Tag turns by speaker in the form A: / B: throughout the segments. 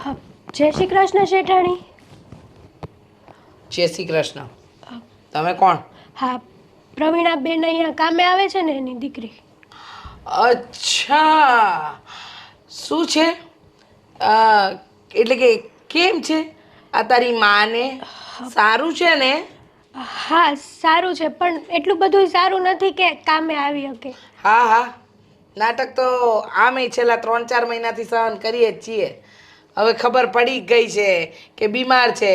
A: હા, જય શ્રી કૃષ્ણ શેઠાણી.
B: જય શ્રી કૃષ્ણ. તમે કોણ?
A: હા, પ્રવીણાબેન અહીંયા કામે આવે છે ને એની દીકરી.
B: અચ્છા, શું છે? એટલે કે કેમ છે આ તારી માને? સારું છે ને?
A: હા, સારું છે પણ એટલું બધું સારું નથી કે કામે આવી શકે.
B: હા હા, નાટક તો આમે છેલ્લા 3-4 મહિનાથી સહન કરીએ જ છીએ. હવે ખબર પડી ગઈ છે કે બીમાર છે.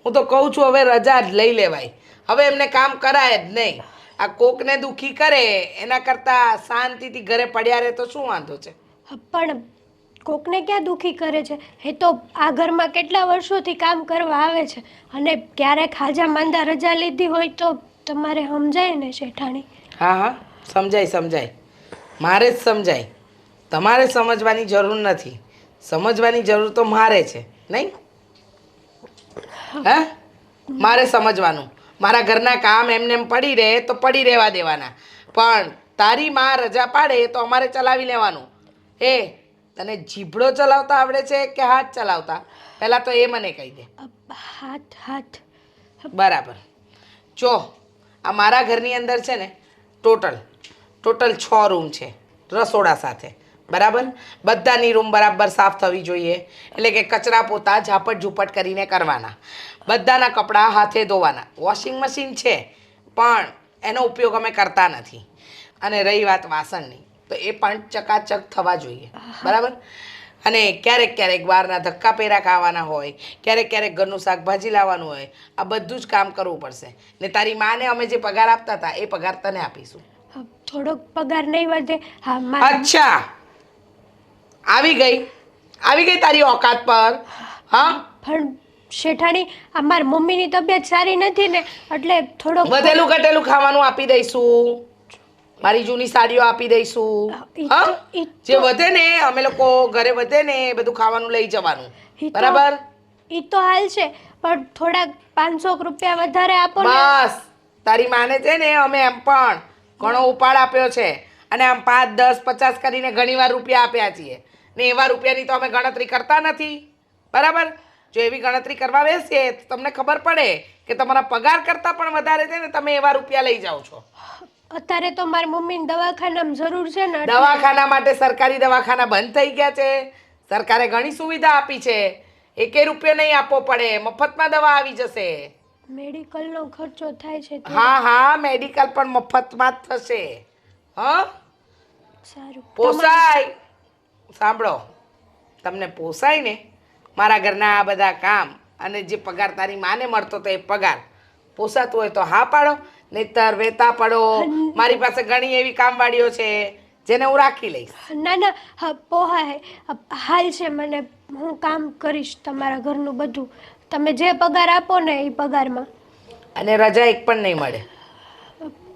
B: હું તો કહું છું હવે રજા જ લઈ લેવાય. હવે એમને કામ કરાય જ નહીં. આ કોકને દુખી કરે એના કરતાં શાંતિથી ઘરે પડ્યા રહે તો શું વાંધો છે?
A: પણ કોકને ક્યાં દુખી કરે છે? એ તો આ ઘરમાં કેટલા વર્ષોથી કામ કરવા આવે છે અને ક્યારેક હાજા માંદા રજા લીધી હોય તો તમારે સમજાય ને શેઠાણી.
B: હા હા, સમજાય સમજાય. મારે જ સમજાય. તમારે સમજવાની જરૂર નથી. સમજવાની જરૂર તો મારે છે, નહીં? હે? મારે સમજવાનું. મારા ઘરના કામ એમને એમ પડી રહે તો પડી રહેવા દેવાના. પણ તારી માં રજા પાડે તો અમારે ચલાવી લેવાનું. એ તને જીભડો ચલાવતા આવડે છે કે હાથ ચલાવતા? પહેલાં તો એ મને કહી દે.
A: હાથ હાથ.
B: બરાબર. જો આ મારા ઘરની અંદર છે ને ટોટલ 6 રૂમ છે રસોડા સાથે. બરાબર? બધાની રૂમ બરાબર સાફ થવી જોઈએ. એટલે કે કચરા પોતા ઝાપટ ઝૂપટ કરીને કરવાના. બધાના કપડાં હાથે ધોવાના. વોશિંગ મશીન છે પણ એનો ઉપયોગ અમે કરતા નથી. અને રહી વાત વાસણની તો એ પણ ચકાચક થવા જોઈએ. બરાબર? અને ક્યારેક ક્યારેક બહારના ધક્કા પેરા ખાવાના હોય, ક્યારેક ક્યારેક ઘરનું શાકભાજી લાવવાનું હોય, આ બધું જ કામ કરવું પડશે. ને તારી માને અમે જે પગાર આપતા હતા એ પગાર તને આપીશું.
A: થોડોક પગાર નહીં વધે? હા,
B: અચ્છા, આવી ગઈ તારી ઓકાત પર. હા,
A: પણ શેઠાણી, અમારી મમ્મીની તબિયત સારી નથી ને એટલે થોડોક
B: વધેલું ઘટેલું ખાવાનું આપી દઈશું. મારી જૂની સાડીઓ આપી દઈશું. હા, જે વધે ને અમે લોકો ઘરે વધે ને એ બધું ખાવાનું લઈ જવાનું. બરાબર?
A: ઈ તો હાલ છે પણ થોડાક 500 રૂપિયા વધારે આપો ને.
B: બસ તારી માને છે ને અમે એમ પણ ઘણો ઉપાડ આપ્યો છે અને આમ 5, 10, 50 કરીને ઘણીવાર રૂપિયા આપ્યા છીએ ને એવા રૂપિયાની તો અમે ગણતરી કરતા નથી. બરાબર? જો એવી ગણતરી કરવા બેસીએ તો તમને ખબર પડે કે તમારા પગાર કરતાં પણ વધારે છે ને તમે એવા રૂપિયા લઈ જાઓ છો.
A: અત્યારે તો મારી મમ્મીને દવાખાનામાં જરૂર છે ને
B: દવાખાના માટે સરકારી દવાખાના બંધ થઈ ગયા છે. સરકારે ઘણી સુવિધા આપી છે. 1 રૂપિયો નહીં આપવો પડે, મફતમાં દવા આવી જશે.
A: મેડિકલનો ખર્ચો થાય છે તો
B: હા હા, મેડિકલ પણ મફતમાં જ થશે. હા,
A: સારું.
B: પોસાય. સાંભળો, તમને પોસાય ને મારા ઘરના આ બધા કામ અને જે પગાર તારી માને મળતો તો એ પગાર પોસાતું હોય તો હા પાડો, નહીતર વેતા પડો. મારી પાસે ઘણી એવી કામવાળીઓ છે જેને હું રાખી લઈશ.
A: ના ના, હા, પોહાય. હાલ છે મને, હું કામ કરીશ તમારા ઘરનું બધું. તમે જે પગાર આપો ને એ પગારમાં.
B: અને રજા એક પણ નહીં મળે.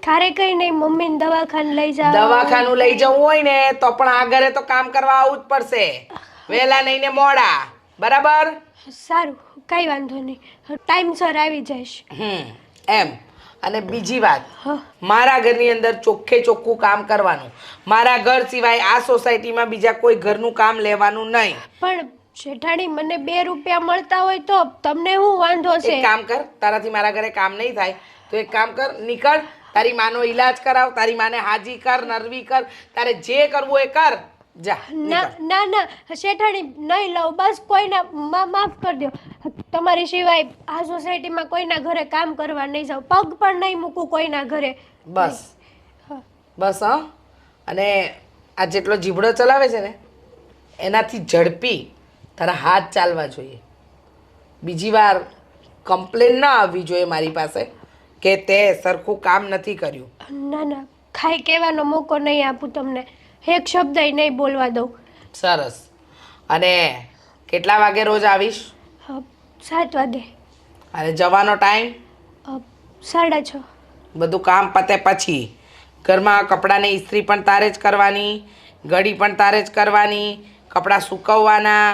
A: ખારે કઈ નહીં, મમ્મીને દવાખાને લઈ જાઓ.
B: દવાખાનું લઈ જવું હોય ને તો પણ આ ઘરે તો કામ કરવા આવવું જ પડશે. વહેલા નહીં ને મોડા. બરાબર?
A: સારું, કઈ વાંધો નહીં, ટાઈમસર આવી જઈશ.
B: એમ. અને બીજી વાત,
A: હા.
B: મારા ઘરની અંદર ચોખ્ખે ચોખ્ખું કામ કરવાનું. મારા ઘર સિવાય આ સોસાયટીમાં બીજા કોઈ ઘરનું કામ લેવાનું નહીં.
A: પણ શેઠાણી, મને 2 રૂપિયા મળતા હોય તો તમને શું વાંધો છે?
B: એક કામ કર, તારાથી મારા ઘરે કામ નહીં થાય તો એક કામ કર, નીકળ. તારી માનો ઈલાજ કરાવ, તારી માને હાજી કર, નરવી કર, તારે જે કરવું એ કર. જા.
A: ના ના ના શેઠાણી, નહીં લઉં. બસ કોઈના માફ કરી દો. તમારી સિવાય આ સોસાયટીમાં કોઈના ઘરે કામ કરવા નહીં જાઉં. પગ પણ નહીં મૂકું કોઈના ઘરે.
B: બસ બસ. હા, અને આ જેટલો જીભડો ચલાવે છે ને એનાથી ઝડપી તારા હાથ ચાલવા જોઈએ. બીજી વાર કમ્પ્લેન ના આવવી જોઈએ મારી પાસે કે તે સરખું કામ નથી કર્યું.
A: ના ના, ખાઈ કહેવાનો મોકો નહીં આપું તમને. એક શબ્દ નહીં બોલવા દઉં.
B: સરસ. અને કેટલા વાગે રોજ આવીશ?
A: 7 વાગે.
B: અને જવાનો ટાઈમ?
A: 6:30.
B: બધું કામ પતે પછી. ઘરમાં કપડાંની ઇસ્ત્રી પણ તારે જ કરવાની, ઘડી પણ તારે જ કરવાની, કપડાં સૂકવવાના,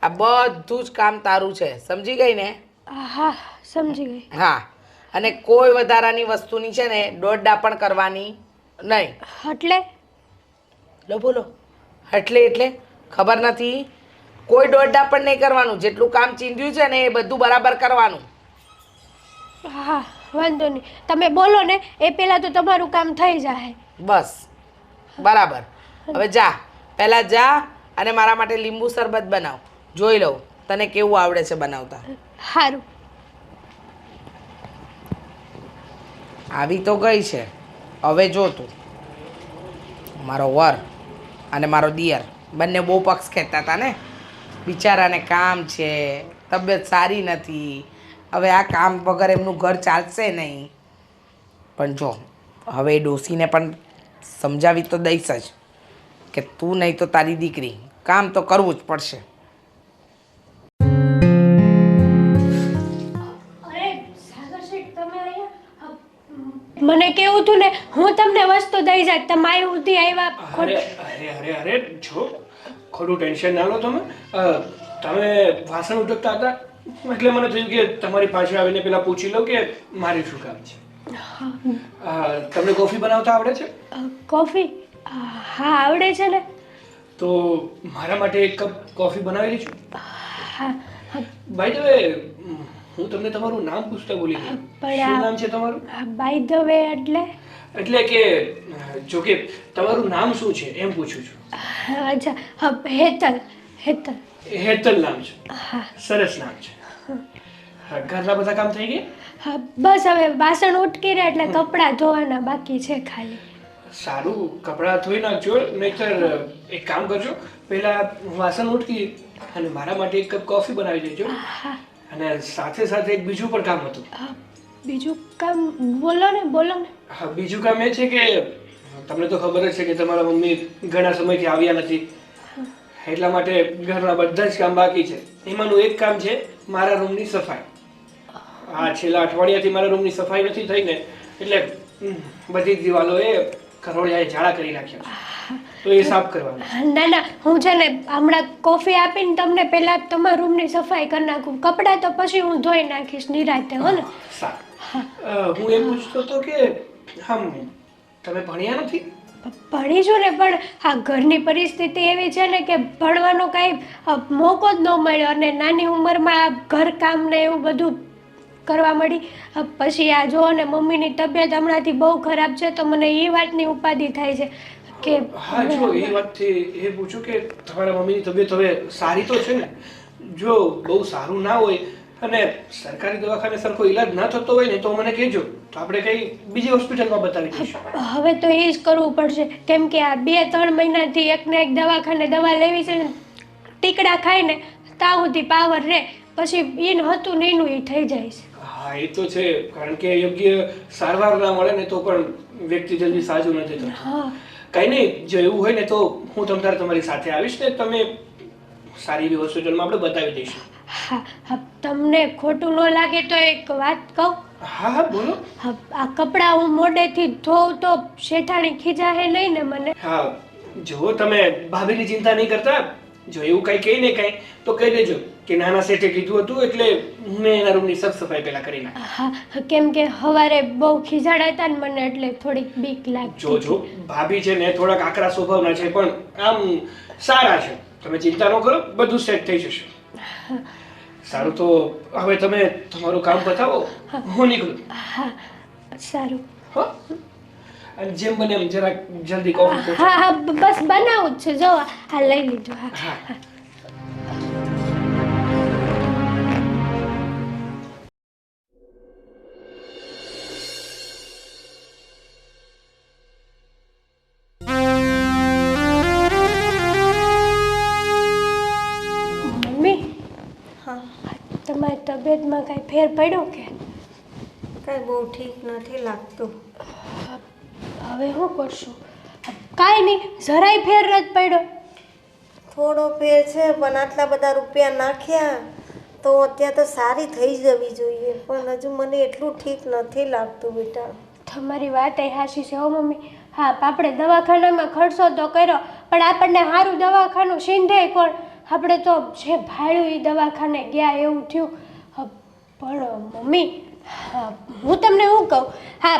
B: આ બધું જ કામ તારું છે. સમજી ગઈ ને?
A: હા, સમજી ગઈ.
B: હા, અને કોઈ વધારાની વસ્તુની છે ને દોડડા પણ કરવાની નહીં.
A: એટલે
B: લો બોલો. એટલે ખબર નથી? કોઈ દોડડા પણ નહીં કરવાનું. જેટલું કામ ચીંધ્યું છે ને એ બધું બરાબર કરવાનું.
A: હા વાંધો નહીં, તમે બોલો ને એ પહેલાં તો તમારું કામ થઈ જાય.
B: બસ બરાબર. હવે જા, પહેલાં જા અને મારા માટે લીંબુ શરબત બનાવ. જોઈ લઉં તને કેવું આવડે છે બનાવતા.
A: સારું.
B: આવી તો ગઈ છે. હવે જો તું, મારો વર અને મારો દિયર બંને બહુ પક્ષ ખેંચતા હતા ને. બિચારાને કામ છે, તબિયત સારી નથી, હવે આ કામ વગર એમનું ઘર ચાલશે નહીં. પણ જો હવે એ ડોસીને પણ સમજાવી તો દઈશ જ કે તું નહીં તો તારી દીકરી કામ તો કરવું જ પડશે.
A: મને કેવું હતું ને હું તમને વસ્તુ દઈ જાત, તમે અહીં સુધી આવ્યા.
C: અરે અરે અરે અરે જો ખોટું ટેન્શન ના લો તમે. તમે વાસણ ઉટકતા હતા એટલે મને થયું કે તમારી પાસે આવીને પેલા પૂછી લો કે મારે શું કામ છે. તમને કોફી બનાવતા આવડે છે?
A: કોફી? હા આવડે છે ને.
C: તો મારા માટે એક કપ કોફી બનાવી દેજો.
A: હા.
C: બાય ધ વે હું તમને તમારું નામ પૂછતા ભૂલી ગયો. શું નામ છે તમારું?
A: બાય ધ વે
C: એટલે કે જો કે તમારું નામ શું છે એમ પૂછું છું.
A: અચ્છા, હેતલ. હેતલ.
C: હેતલ નામ છે?
A: હા.
C: સરસ નામ છે. ઘરના બધા કામ થઈ ગયા?
A: હા બસ હવે વાસણ ઉટકી રહ્યા એટલે કપડાં ધોવાના બાકી છે ખાલી.
C: સારું, કપડાં ધોઈ નાખજો, નહીતર એક કામ કરજો, પહેલા વાસણ ઉટકી અને મારા માટે એક કપ કોફી બનાવી દેજો. અને સાથે સાથે એક બીજું પણ કામ હતું.
A: બીજું કામ? બોલો ને બોલો ને.
C: હા, બીજું કામ એ છે કે તમને તો ખબર જ છે કે તમારા મમ્મી ઘણા સમયથી આવ્યા નથી, એટલા માટે ઘરના બધા જ કામ બાકી છે. એમાંનું એક કામ છે મારા રૂમની સફાઈ. છેલ્લા અઠવાડિયાથી મારા રૂમની સફાઈ નથી થઈ ને એટલે બધી જ દિવાલોએ કરોળિયાએ ઝાડા કરી નાખ્યા, તો એ સાફ કરવાનું.
A: ના ના, હું છે ને હમણાં કોફી આપીને તમને પહેલા તમારા રૂમની સફાઈ કરી નાખું, કપડાં તો પછી હું ધોઈ નાખીશ નિરાતે, હો ને.
C: સારું. હું એમ પૂછતો હતો કે તમે ભણ્યા નથી?
A: ભણી છું ને, પણ આ ઘરની પરિસ્થિતિ એવી છે ને કે ભણવાનો કાંઈ મોકો જ ન મળ્યો અને નાની ઉંમરમાં આ ઘરકામ ને એવું બધું કરવા મળી. પછી આ જો ને મમ્મીની તબિયત હમણાંથી બહુ ખરાબ છે તો મને એ વાતની ઉપાધિ થાય છે કે
C: હા જો એ વાતથી એ પૂછું કે તમારા મમ્મીની તબિયત હવે સારી તો છે ને? જો બહુ સારું ના હોય અને સરકારી દવાખાને સરખો ઈલાજ ના થતો હોય ને તો મને કહેજો, તો આપણે કઈ બીજી હોસ્પિટલમાં બતાવી દઈશું.
A: હવે તો એ જ કરવું પડશે, કેમ કે આ 2-3 મહિનાથી એકને એક દવાખાને દવા લેવી છે ને, ટીકડા ખાઈને ત્યાં સુધી પાવર રહે, પછી એને હતું ને એનું એ થઈ જાય છે.
C: હા એ તો છે, કારણ કે યોગ્ય સારવાર ના મળે ને તો પણ વ્યક્તિ જલ્દી સાજું નથી થતું. કઈ નહીં, જો એવું હોય ને તો હું તમારી સાથે આવીશ ને તમે સારી એવી હોસ્પિટલમાં આપણે બતાવી દઈશું.
A: હા, તમને ખોટું ન લાગે તો એક વાત કહું?
C: હા બોલો.
A: આ કપડાં હું મોડેથી ધોઉં તો શેઠાણી ખીજાહે નહીં ને મને?
C: હા જો તમે ભાભીની ચિંતા નહીં કરતા, જો એવું કઈ કહી ને કઈ તો કહી દેજો કે નાના શેઠે કીધું હતું એટલે મેં એના રૂમની સાફ સફાઈ પહેલા કરી નાખી.
A: હા, કેમ કે સવારે બહુ ખીજાડા હતા ને મને એટલે થોડીક બીક લાગતી.
C: જો ભાભી છે ને થોડાક આકરા સ્વભાવના છે પણ આમ સારા છે, તમે ચિંતા ન કરો, બધું સેટ થઈ જશે. સારું, તો હવે તમે તમારું કામ બતાવો, હું નીકળું.
A: હા સારું.
C: હા, અને જેમ બને એમ જરાક જલ્દી કોફી.
A: હા બસ બનાવું જ છે, જો આ લઈ લીધું. હા. તમારી તબિયતમાં કાંઈ ફેર પડ્યો કે?
D: કાંઈ બહુ ઠીક નથી લાગતું.
A: હવે શું કરશું? કાંઈ નહીં, જરાય ફેર નથી પડ્યો.
D: થોડો ફેર છે પણ આટલા બધા રૂપિયા નાખ્યા તો અત્યારે તો સારી થઈ જવી જોઈએ, પણ હજુ મને એટલું ઠીક નથી લાગતું બેટા.
A: તમારી વાત એ હાચી છે હો મમ્મી. હા, આપણે દવાખાનામાં ખર્ચો તો કર્યો પણ આપણને સારું દવાખાનું સીંધે કોણ? આપણે તો જે ભાડ્યું એ દવાખાને ગયા એવું થયું. પણ મમ્મી હું તમને શું કહું, હા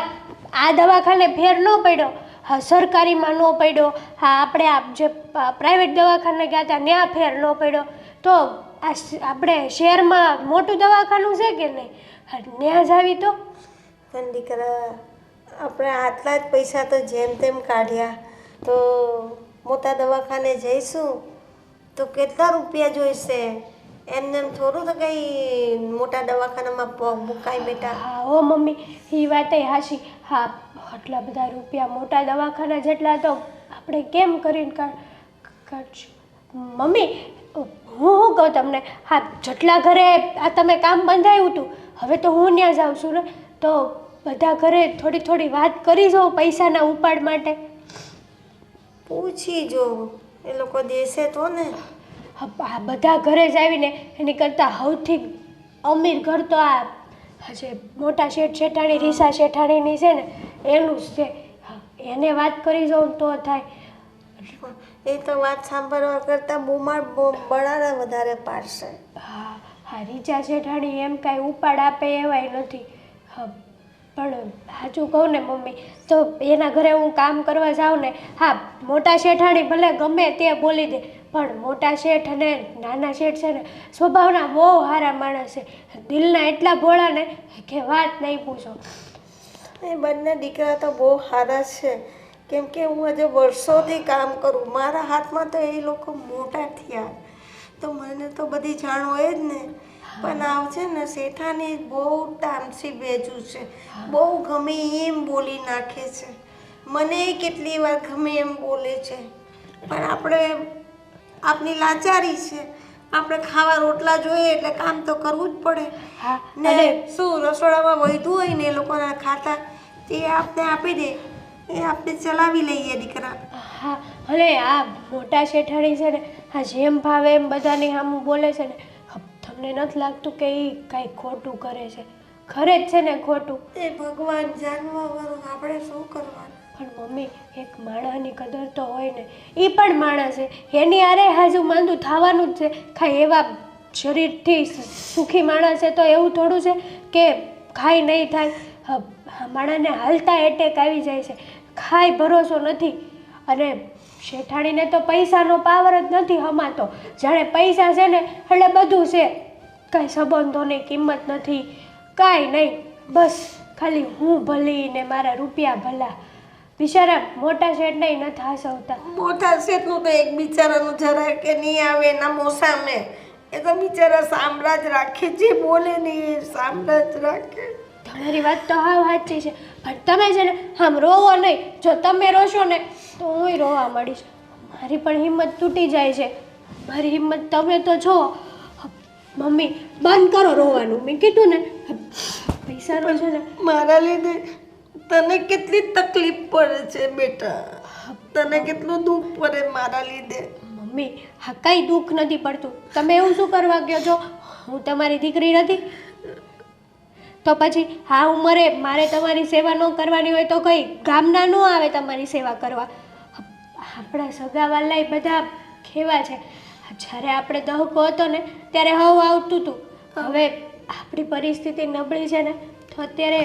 A: આ દવાખાને ફેર ન પડ્યો, હા સરકારીમાં ન પડ્યો, હા આપણે આ જે પ્રાઇવેટ દવાખાને ગયા હતા ત્યાં ફેર ન પડ્યો, તો આપણે શહેરમાં મોટું દવાખાનું છે કે નહીં? ત્યાં જ આવી તો.
D: પણ દીકરા આપણે આટલા જ પૈસા તો જેમ તેમ કાઢ્યા, તો મોટા દવાખાને જઈશું તો કેટલા રૂપિયા જોઈશે? એમને એમ થોડું તો કંઈ મોટા દવાખાનામાં પગ મુકાય બેટા.
A: હા ઓ મમ્મી, એ વાત હાચી. હા, આટલા બધા રૂપિયા મોટા દવાખાના જેટલા તો આપણે કેમ કરીને કાઢશું? મમ્મી, હું શું કહું તમને, હા જેટલા ઘરે આ તમે કામ બંધાયું હતું, હવે તો હું ત્યાં જાઉં છું ને, તો બધા ઘરે થોડી થોડી વાત કરી જાઉં પૈસાના ઉપાડ માટે.
D: પૂછી જો, એ લોકો દેશે તો ને.
A: આ બધા ઘરે જ આવીને એની કરતાં સૌથી અમીર ઘર તો આ જે મોટા શેઠ શેઠાણી, રીસા શેઠાણીની છે ને, એનું જ છે. હા, એને વાત કરી જાઉં તો થાય.
D: એ તો વાત સાંભળવા કરતાં બુમાર બળારા વધારે પાડશે.
A: હા હા, રીચા શેઠાણી એમ કાંઈ ઉપાડ આપે એવાય નથી. હા, પણ સાચું કહું ને મમ્મી, તો એના ઘરે હું કામ કરવા જાઉં ને, હા મોટા શેઠાણી ભલે ગમે તે બોલી દે, પણ મોટા શેઠ અને નાના શેઠ છે ને, સ્વભાવના બહુ સારા માણસ છે. દિલના એટલા ભોળા ને કે વાત નહીં પૂછો.
D: એ બંને દીકરા તો બહુ સારા છે, કેમ કે હું આજે વર્ષોથી કામ કરું, મારા હાથમાં તો એ લોકો મોટા થયા, તો મને તો બધી જાણ હોય જ ને. પણ આવશે ને શેઠાની બહુ તામસી ભેજું છે, બહુ ગમે એમ બોલી નાખે છે, મને કેટલી વાર ગમે એમ બોલે છે. પણ આપણી લાચારી છે, આપણે ખાવા રોટલા જોઈએ એટલે કામ તો કરવું જ પડે.
A: હા,
D: ને શું રસોડામાં વધ્યું હોય ને એ લોકોના ખાતા તે આપણે આપી દે, એ આપણે ચલાવી લઈએ દીકરા.
A: હા, અને આ મોટા શેઠાણી છે ને, આ જેમ ભાવે એમ બધાની સામું બોલે છે ને, તમને નથી લાગતું કે એ કાંઈ ખોટું કરે છે? ખરે જ છે ને ખોટું.
D: એ ભગવાન જાણવા વાળું, આપણે શું કરવાનું?
A: પણ મમ્મી, એક માણસની કદર તો હોય ને. એ પણ માણસ છે, એની આરે હાજુ માંદું થવાનું જ છે. ખાઈ એવા શરીરથી સુખી માણસ છે તો એવું થોડું છે કે ખાઈ નહીં થાય? માણસને હાલતા એટેક આવી જાય છે, ખાઈ ભરોસો નથી. અને શેઠાણીને તો પૈસાનો પાવર જ નથી હમાતો. જાણે પૈસા છે ને એટલે બધું છે, કાંઈ સંબંધોની કિંમત નથી, કાંઈ નહીં. બસ ખાલી હું ભલી ને મારા રૂપિયા ભલા. બિચારા મોટા શેઠને નથી હાસવતા.
D: મોટા શેઠનું તો એક બિચારાનું જરા કે નહીં આવે એના મોસામે, એ તો બિચારા સામ્રાજ રાખે, જે બોલે નહીં એ સામ્રાજ રાખે.
A: તમારી વાત તો હાવ સાચી છે, પણ તમે છે ને આમ રોવો નહીં. જો તમે રોશો ને તો હુંય રોવા મળીશ. મારી પણ હિંમત તૂટી જાય છે. મારી હિંમત તમે તો છો. મમ્મી, બંધ કરો રોવાનું, મેં કીધું ને. પૈસાનો છે ને,
D: મારા લીધે તને કેટલી તકલીફ પડે છે બેટા, તને કેટલું દુઃખ પડે મારા લીધે.
A: મમ્મી, હા કાંઈ દુઃખ નથી પડતું. તમે એવું શું કરવા કહો છો? હું તમારી દીકરી નથી? તો પછી હા ઉંમરે મારે તમારી સેવા ન કરવાની હોય તો કંઈ ગામના ન આવે તમારી સેવા કરવા? આપણા સગાવાલાય બધા કેવા છે. જ્યારે આપણે દહકો હતો ને ત્યારે હવ આવતું હતું. હવે આપણી પરિસ્થિતિ નબળી છે ને, તો અત્યારે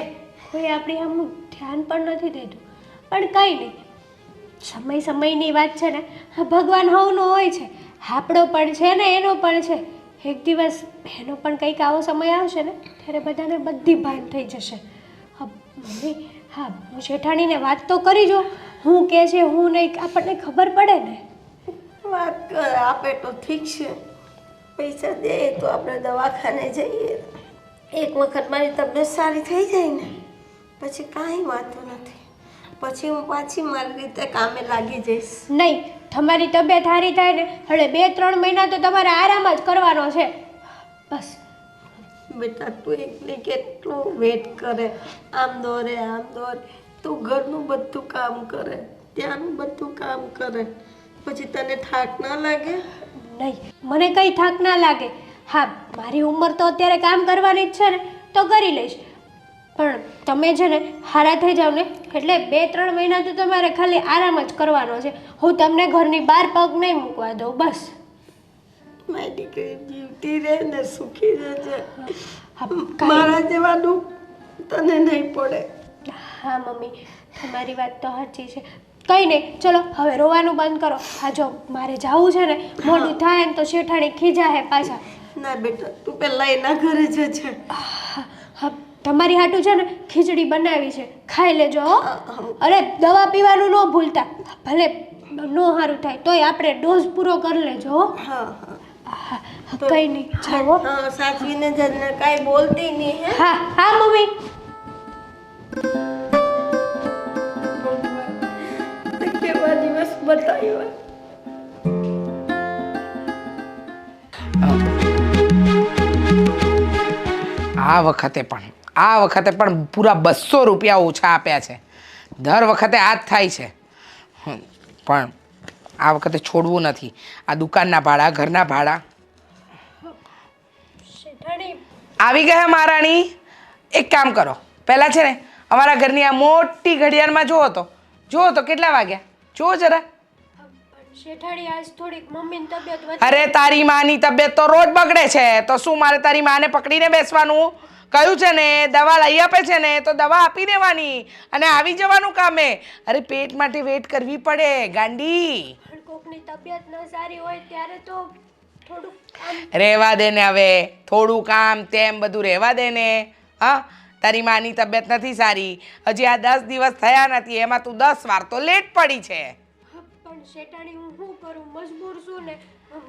A: કોઈ આપણી આમ ધ્યાન પણ નથી દેતું. પણ કંઈ નહીં, સમયની વાત છે ને. હા, ભગવાન હવનો હોય છે, આપણો પણ છે ને એનો પણ છે. એક દિવસ એનો પણ કંઈક આવો સમય આવશે ને, ત્યારે બધાને બધી ભાન થઈ જશે. હા મમ્મી, હા હું શેઠાણીને વાત તો કરી જો, હું કહે છે હું નહીં, આપણને ખબર પડે ને.
D: વાત કર, આપે તો ઠીક છે, પૈસા દે તો આપણે દવાખાને જઈએ. એક વખત મારી તબિયત સારી થઈ જાય ને પછી કાંઈ વાંધો નથી, પછી હું પાછી મારી રીતે કામે લાગી જઈશ.
A: નહીં, તમારી તબિયત સારી થાય ને એટલે 2-3 મહિના તો તમારે આરામ જ કરવાનો છે બસ.
D: બેટા તું એકલી કેટલું વેટ કરે, આમ દોરે આમ દોરે, તું ઘરનું બધું કામ કરે, ત્યાંનું બધું કામ કરે, પછી તને થાક ના લાગે?
A: નહીં, મને કંઈ થાક ના લાગે. હા, મારી ઉંમર તો અત્યારે કામ કરવાની જ છે ને, તો કરી લઈશ. પણ તમે છે ને હારા થઈ જાવ ને એટલે 2-3 મહિના તો તમારે ખાલી આરામ જ કરવાનો છે. હું તમને ઘરની બહાર પગ નહીં મૂકવા દઉં બસ.
D: મારી દીકરી જીવતી રહે ને સુખી રહેજે. મારા જેવા દુઃખ તને નહીં પડે.
A: હા મમ્મી, તમારી વાત તો સાચી છે. કંઈ નહીં, ચલો હવે રોવાનું બંધ કરો. હા જો મારે જવું છે ને, મોડું થાય ને તો શેઠાણી ખીજાહે પાછા.
D: ના બેટા, તું પહેલાં એના ઘરે જજે.
A: હા, તમારી હાટું છે ને ખીચડી બનાવી છે, ખાઈ લેજો હો. અરે દવા પીવાનું ન ભૂલતા, ભલે ન સારું થાય તોય આપણે ડોઝ પૂરો કરી લેજો હો.
D: હા
A: કંઈ નહીં, જાઓ.
D: હા, સાચવીને જને કાંઈ બોલતી નહીં હે.
A: હા હા મમ્મી.
D: કેવા દિવસ બતાવ્યો.
B: આ વખતે પણ પૂરા 200 રૂપિયા ઓછા આપ્યા છે. દર વખતે આ જ થાય છે. પણ આ વખતે છોડવું નથી. આ દુકાનના ભાડા, ઘરના ભાડા.
A: શેઠાણી
B: આવી ગયા મહારાણી. એક કામ કરો, પહેલાં છે ને અમારા ઘરની આ મોટી ઘડિયાળમાં જુઓ તો કેટલા વાગ્યા જુઓ જરા.
A: શેઠાણી આજ થોડીક મમ્મીની તબિયત
B: અરે તારી માની તબિયત તો રોજ બગડે છે, તો શું મારે તારી માને પકડીને બેસવાનું? કહ્યું છે ને દવા લઈ આપે છે ને તો દવા આપી દેવાની અને આવી જવાનું કામે. અરે પેટ માટે વેટ કરવી પડે ગાંડી.
A: કોકની તબિયત ન સારી હોય ત્યારે તો થોડુંક
B: રહેવા દે ને હવે, થોડું કામ તેમ બધું રહેવા દે ને. હા, તારી માની તબિયત નથી સારી, હજી આ 10 દિવસ થયા નથી, એમાં તું 10 વાર તો લેટ પડી છે.
A: પણ શેઠાણી હું શું કરું, મજબૂર છું ને.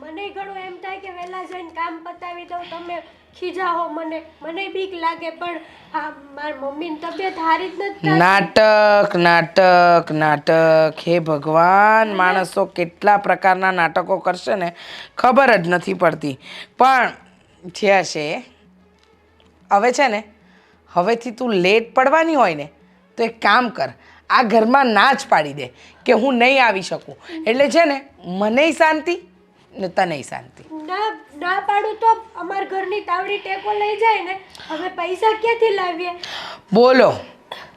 A: મને ઘણું એમ થાય કે વહેલા જઈને કામ પતાવી દઉં, તમે ખીજાવો મને બીક લાગે. પણ આ મારી મમ્મીની તબિયત સારી જ નથી.
B: નાટક. હે ભગવાન, માણસો કેટલા પ્રકારના નાટકો કરશે ને ખબર જ નથી પડતી. પણ જે હશે હવે છે ને, હવેથી તું લેટ પડવાની હોય ને તો એક કામ કર, આ ઘરમાં ના જ પાડી દે કે હું નહીં આવી શકું. એટલે છે ને મનેય શાંતિ ને તનેય શાંતિ.
A: ના પાડું તો અમાર ઘરની તાવડી ટેકો લઈ જાય ને. હવે પૈસા ક્યાંથી લાવીએ?
B: બોલો,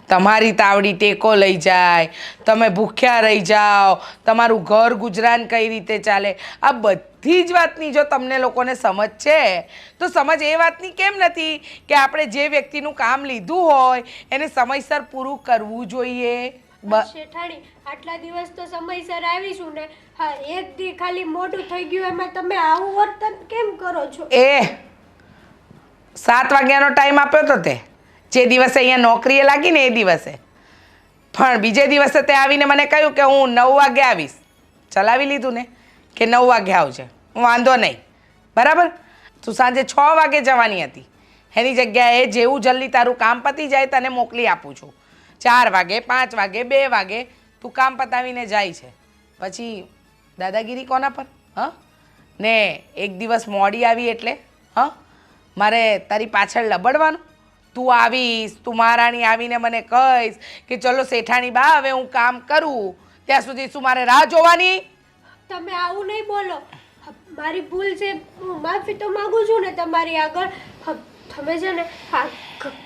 B: તમારી તાવડી ટેકો લઈ જાય, તમે ભૂખ્યા રહી જાઓ, તમારું ઘર ગુજરાન કઈ રીતે ચાલે, આ બધી જ વાતની જો તમને લોકોને સમજ છે તો સમજ એ વાતની કેમ નથી કે આપણે જે વ્યક્તિનું કામ લીધું હોય એને સમયસર પૂરું કરવું જોઈએ.
A: શેઠાણી આટલા દિવસ તો સમયસર આવીશું ને. હા, એક દી ખાલી મોડું થઈ ગયું એમાં તમે આવું વર્તન કેમ કરો છો?
B: 7 વાગ્યાનો ટાઈમ આપ્યો તો તે જે દિવસે અહીંયા નોકરીએ લાગી ને એ દિવસે. પણ બીજે દિવસે તે આવીને મને કહ્યું કે હું 9 વાગે આવીશ. ચલાવી લીધું ને કે 9 વાગે આવજે, વાંધો નહીં, બરાબર. તું સાંજે 6 વાગે જવાની હતી, એની જગ્યાએ જેવું જલ્દી તારું કામ પતી જાય તને મોકલી આપું છું. 4 વાગે, 5 વાગે, 2 વાગે તું કામ પતાવીને જાય છે. પછી દાદાગીરી કોના પર? હા, ને એક દિવસ મોડી આવી એટલે મારે તારી પાછળ લબડવાનું? તું આવીશ, તું મહારાણી આવીને મને કહીશ કે ચલો શેઠાણી બા હવે હું કામ કરું, ત્યાં સુધી શું મારે રાહ જોવાની?
A: તમે આવું નહીં બોલો, મારી ભૂલ છે, હું માફી તો માંગુ છું ને તમારી આગળ. તમે છે ને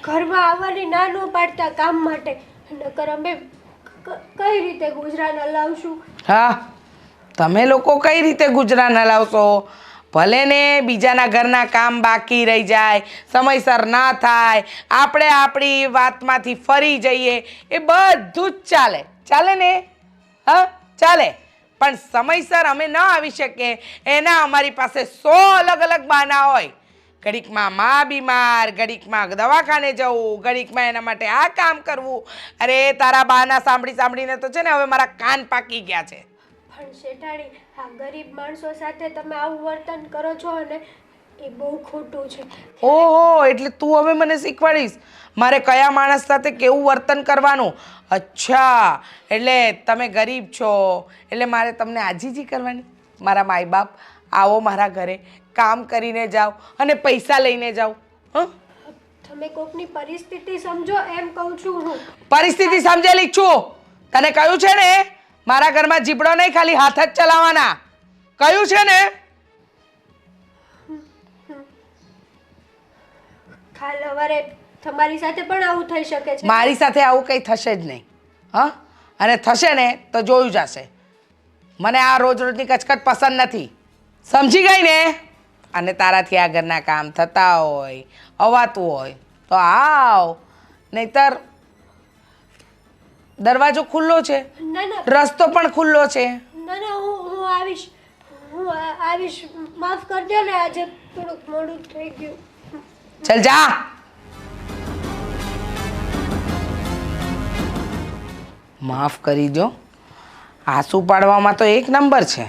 A: ઘરમાં આવવાની ના ન પાડતા કામ માટે, નકર અમે કઈ રીતે ગુજરાન હલાવશું?
B: હા, તમે લોકો કઈ રીતે ગુજરાન હલાવશો? ભલે ને બીજાના ઘરના કામ બાકી રહી જાય, સમયસર ના થાય, આપણે આપણી વાતમાંથી ફરી જઈએ, એ બધું જ ચાલે ને. હા ચાલે, પણ સમયસર અમે ન આવી શકીએ એના અમારી પાસે 100 અલગ બહાના હોય. ઘડીકમાં માં બીમાર, ઘડીકમાં દવાખાને જવું, ઘડીકમાં એના માટે આ કામ કરવું. અરે તારા બહાના સાંભળીને તો છે ને હવે મારા કાન પાકી ગયા છે.
A: પણ શેઠાણી, આ ગરીબ માણસો સાથે તમે આવું વર્તન કરો છો અને એ બહુ ખોટું છે.
B: ઓહો, એટલે તું હવે મને શીખવાડીશ મારે કયા માણસ સાથે કેવું વર્તન કરવાનું? અચ્છા, એટલે તમે ગરીબ છો એટલે મારે તમને આજીજી કરવાની? મારા માય બાપ આવો મારા ઘરે, કામ કરીને જાઓ અને પૈસા લઈને જાઓ.
A: તમે કોકની પરિસ્થિતિ સમજો એમ કહું છું હું.
B: પરિસ્થિતિ સમજેલી છું. તને કહ્યું છે ને મારા ઘરમાં જીબડો નહીં, ખાલી હાથ જ ચલાવવાના. કહ્યું છે ને?
A: કાલ સવારે તમારી સાથે પણ આવું થઈ શકે છે.
B: મારી સાથે આવું કંઈ થશે જ નહીં. હા, અને થશે ને તો જોયું જશે. મને આ રોજની કચકચ પસંદ નથી, સમજી ગઈ ને? અને તારાથી આ ઘરના કામ થતા હોય, અવાતું હોય તો આવ, નહીતર દરવાજો ખુલ્લો છે,
A: ના ના
B: રસ્તો પણ ખુલ્લો છે.
A: ના ના હું આવીશ, આવીશ. માફ કરજો ને, આજે થોડુંક મોડું થઈ ગયું.
B: ચાલ જા. માફ કરી દો. આંસુ પાડવામાં તો એક નંબર છે.